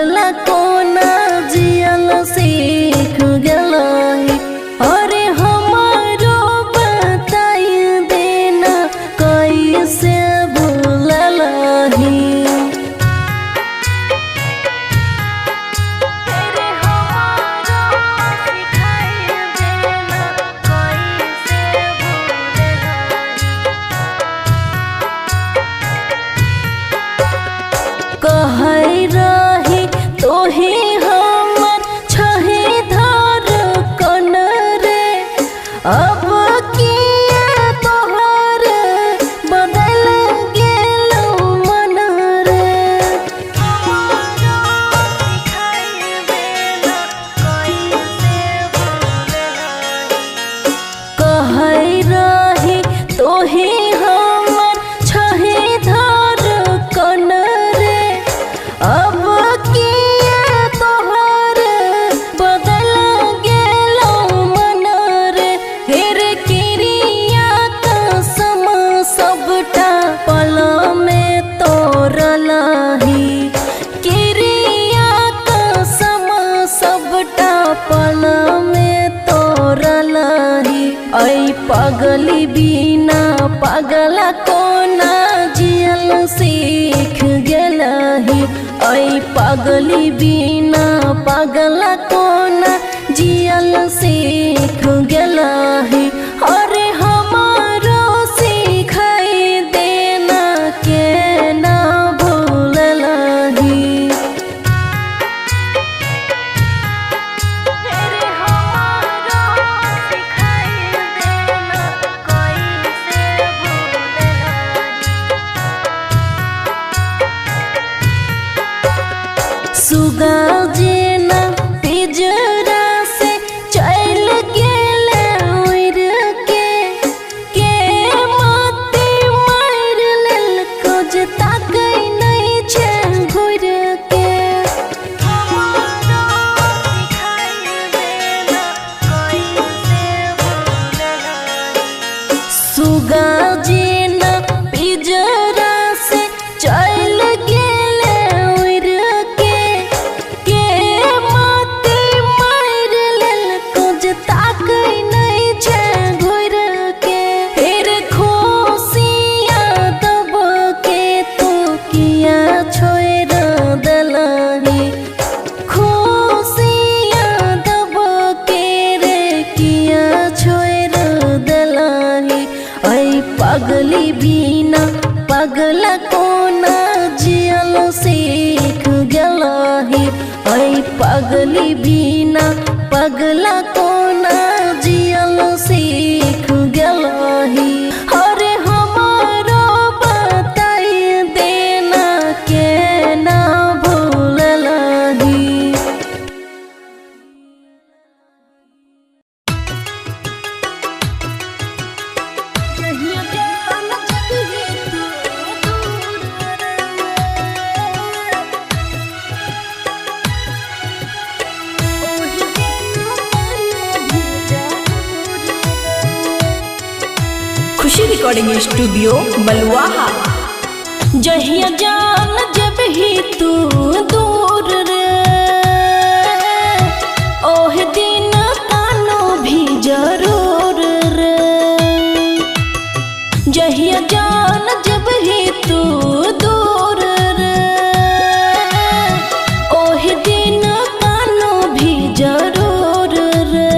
पगला कोना जियल सीख गलही। अरे हमारो बताई देना कैसे भूललही। कहै रही तोहे हमर छहे धार कन रे, अब किया तोहर बदल गेलौ मन रे। कहै रही तोहे हमर छहे धार कन रे, अब किया तोहर बदल गेलौ मन रे। हेरे किरिया कसम सबटा पल में तोड़लही। किरिया कसम सबटा पल में तोड़लही। ऐ पगली बिना पगला कोना जियल सीख गेलही। ऐ पगली बिना पगला कोना जियल सीख गेलही। अरे हमारो सिखाई देना के ना भूललही। सुगा जेना पिंजरा से चल गेले उड़ के माते मार लेलको जे ताकै नहीं छै घुर के। सुगा जेना पिंजरा से चल गेले उड़ के माते मार लेलको जे ताकै नहीं छै घुर के। फिर खुशिया दब के तू किया छोड़ देलही। खुशिया दब के रे किया छोड़ देलही। ऐ पगली बिना पगला कोना जियल सीख गेलही। ऐ पगली बिना पगला कोना जियल सीख गेलही। अरे हमारो बताई देना के ना भूललही। खुशी रिकॉर्डिंग स्टूडियो बलुआहा। जहिया जान जब ही तू दूर रे, ओह दिन कानो भी जरूर रे। जहिया जान जब ही तू दूर रे, ओह दिन कानो भी जरूर रे।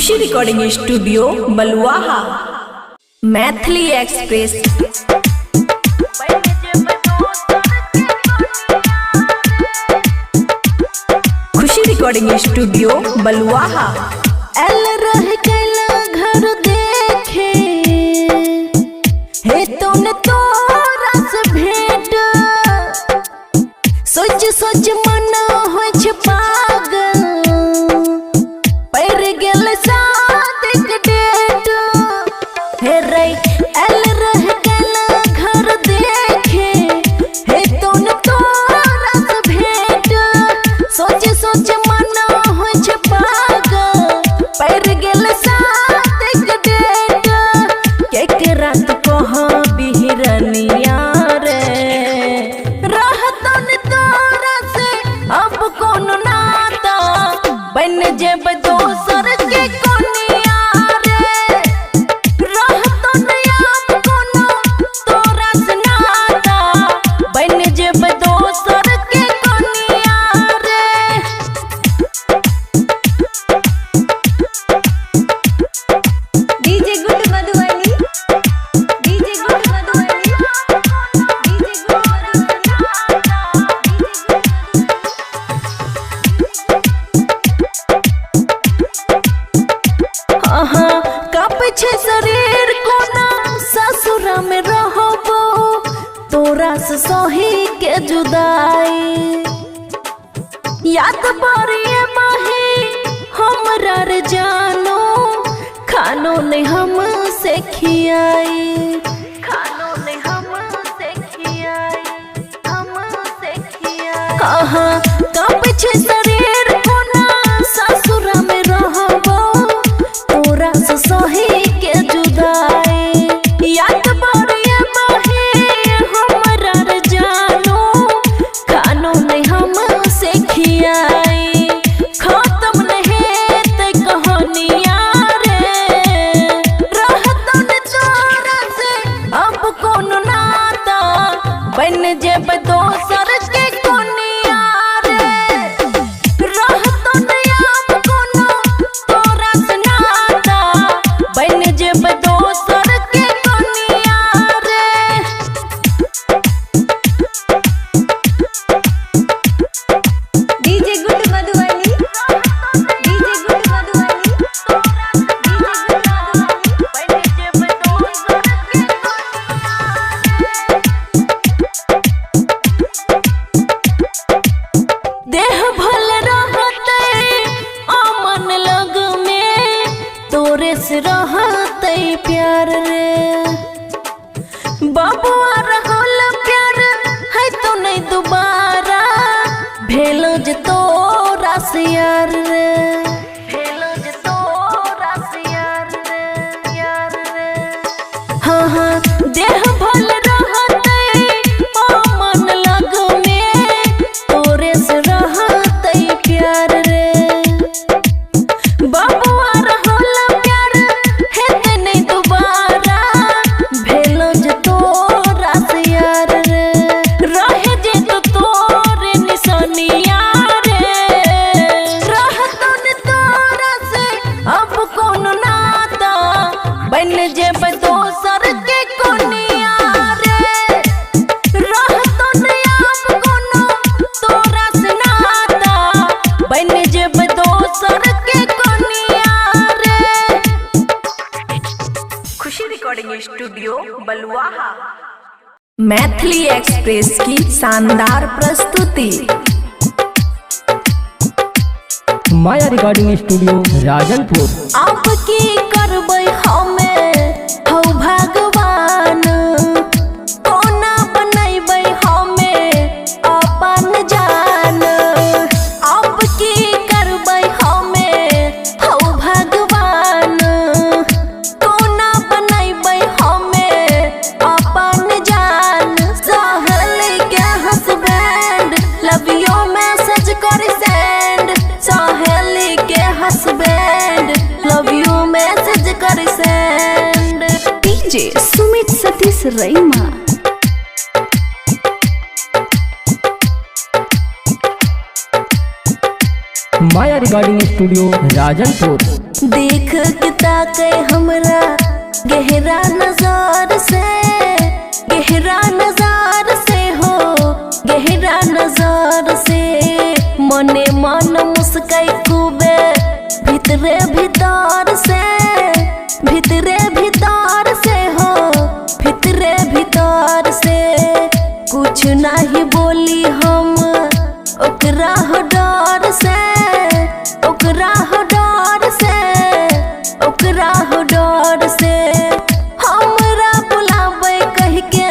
खुशी रिकॉर्डिंग स्टूडियो बलुआहा। मैथिली एक्सप्रेस। खुशी रिकॉर्डिंग स्टूडियो बलुआहा। एल रह गया घर देखे हे तूने तोरा से भेंट सोच सोच मन हो पागल पैर गेल शादी के डेट हे रे एल रह गया घर देखे हे तूने तोरा से भेंट सोच सोच मन हो पागल पैर गेल शादी के डेट के रात कहाँ बिहरनिया रे रहतन तोरा से अब कौन नाता बन जेब दोसर के कोनिया रे रहतन अब कौन तोरा से नाता बन जेब दोसर के कोनिया रे। DJ good Madhubani, DJ good Madhubani, DJ good cup छे शरीर कोना ससुरा में रहबो तोरा से सही के जुदाई याद पड़िए माही हमरा रे जानो खानो ने हम से खियाई खानो ने हम से खियाई हम से खियाई कप छे शरीर कोना ससुरा में रहबो तोरा से सही के जुदाई याद पड़िए माही हमरा रे जानो खानो ने हम से खियाई खत्म नहीं ते कहानिया रे रहतन तोरा से अब कौन नाता बन जेब दोसर के कोनिया रे रहतन अब कौन तोरा से नाता बन जेब दोसर के कोनिया रे। DJ good Madhubani, DJ good Madhubani, DJ good Madhubani. देह भल रहते अमन लग में तोरे से रहते प्यार रे बबुआ रहल प्यार है तो नहीं दोबारा भेलो जे तोरा से यार रे भेलो जे तोरा से यार रे हाँ देह भल रहते अमन लग में तोरे से रहते प्यार रे बबुआ रहल प्यार है ते नहीं दोबारा भेलो जे तोरा से यार रे रहे जे तो तोरे निशानिया रे रहतन तोरा से अब कौन नाता बन जेब दोसर के कोनिया रे रहतन अब कौन तोरा से नाता बन जेब दोसर के कोनिया रे। खुशी रिकॉर्डिंग स्टूडियो बलुआहा। मैथिली एक्सप्रेस की शानदार प्रस्तुति। Maya Recording Studio Rajanpur. अब की करबै हमे हौ भगवान कोना बनैबै हमे अपन जान अब की करबै हमे हौ भगवान कोना बनैबै हमे अपन जान सहल के हस्बैंड लव यू मैसेज कर सेंड सहल के हस्बैंड लव यू मैसेज कर सेंड। डीजे सुमित सतीश रैमा। माया रिकॉर्डिंग स्टूडियो राजनपुर। देख के ताके हमरा गहरा नजर से, गहरा नजर से हो, गहरा नजर से मने मन मुस्काई खूबे भीतरे भीतर से, भीतरे भीतर से हो, भीतरे भीतर से कुछ नहीं बोली हम ओकरा हो डर से, ओकरा हो डर से, ओकरा हो डर से हमरा बुलावे कह के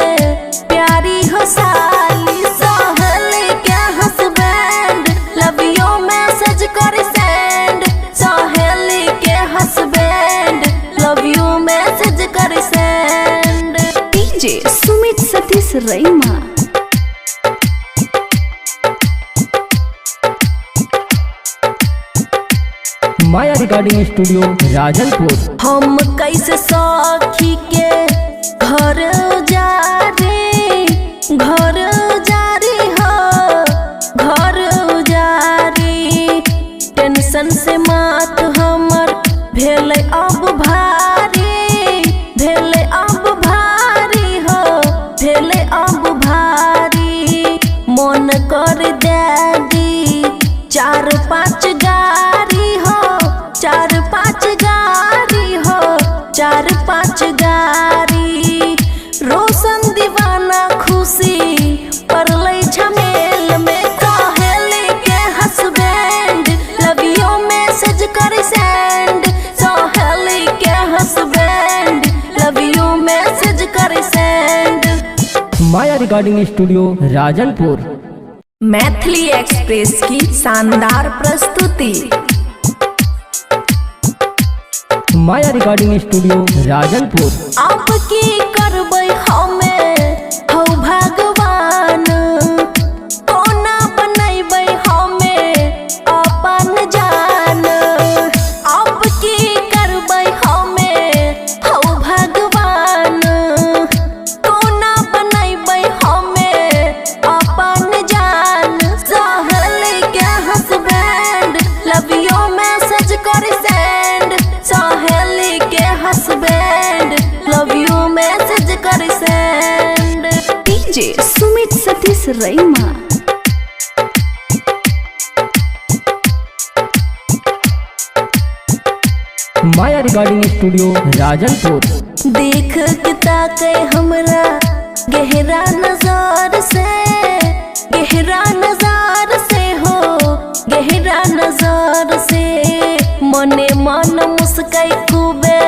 प्यारी हो साली सहेली के हस्बैंड, लव यू मैसेज कर सेंड, सहेली के हस्बैंड लव यू मैसेज कर सेंड। डीजे सुमित सतीश रईमा। माया रिकॉर्डिंग स्टूडियो राजनपुर। हम कैसे सखी के घर जारी, घर जारी हो, घर जारी टेंशन से मात हमर भेले अब भारी, भेले अब भारी हो, भेले अब भारी मन कर दे दी 4-5 गाड़ी हो, 4-5 गाड़ी हो, 4-5 गाड़ी रोशन दीवाना खुशी परलै झमेल में सहेली के हस्बैंड लव यू मैसेज कर सेंड, सहेली के हस्बैंड लव यू मैसेज कर send. Maya Recording Studio Rajanpur. Maithili Express की शानदार प्रस्तुति। Maya Recording Studio Rajanpur. अब की करबै हमें हौ भगवान, कोना बनैबै हमें अपन जान, अब की करबै हमें हौ भगवान, कोना बनैबै हमें अपन जान, सहेली के हस्बैंड लव यू मैसेज कर सेंड, सहेली के हस्बैंड लव यू मैसेज कर सेंड। डीजे सुमित सतीश रईमा। माया रिकॉर्डिंग स्टूडियो राजनपुर। देख के ताके हमरा गहरा नजर से, गहरा नजर से हो, गहरा नजर से मने मन मुस्काई खूबे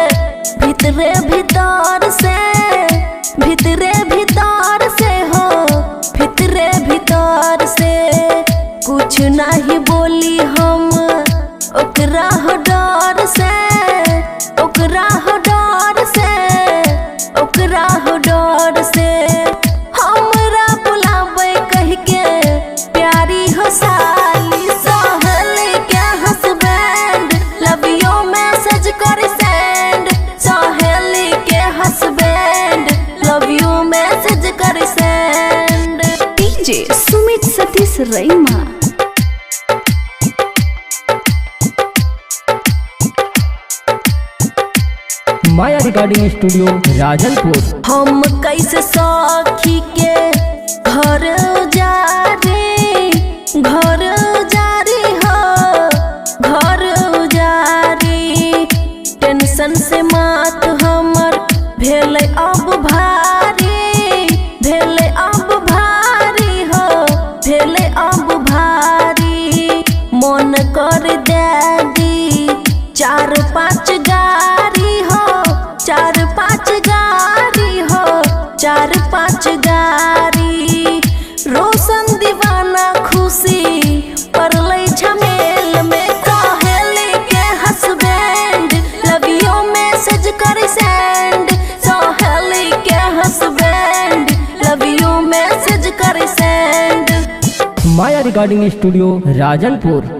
भीतरे भीतर से, भीतरे भीतर से हो, भीतरे भीतर से कुछ नहीं बोली हम ओकरा हो डर से, ओकरा हो डर से, ओकरा हो डर से हमरा बुलावे कह के प्यारी हो साली सहेली के हस्बैंड लव यू मैसेज कर सेंड, सहेली के हस्बैंड लव यू मैसेज कर सेंड। डीजे सुमित सतीश रईमा। माया रिकॉर्डिंग स्टूडियो राजनपुर। हम कैसे सखी के घर जारी, घर जारी हो, घर जारी टेंशन से मात हमर भेले अब भारी, भेले अब भारी हो, भेले अब भारी मन कर दे दी 4-5 गाड़ी हो, 4-5 गाड़ी हो, 4-5 गाड़ी रोशन दीवाना खुशी परलै झमेल में सहेली के हस्बैंड लव यू मैसेज कर सेंड, सहेली के हस्बैंड लव यू मैसेज कर send. Maya Recording Studio Rajanpur.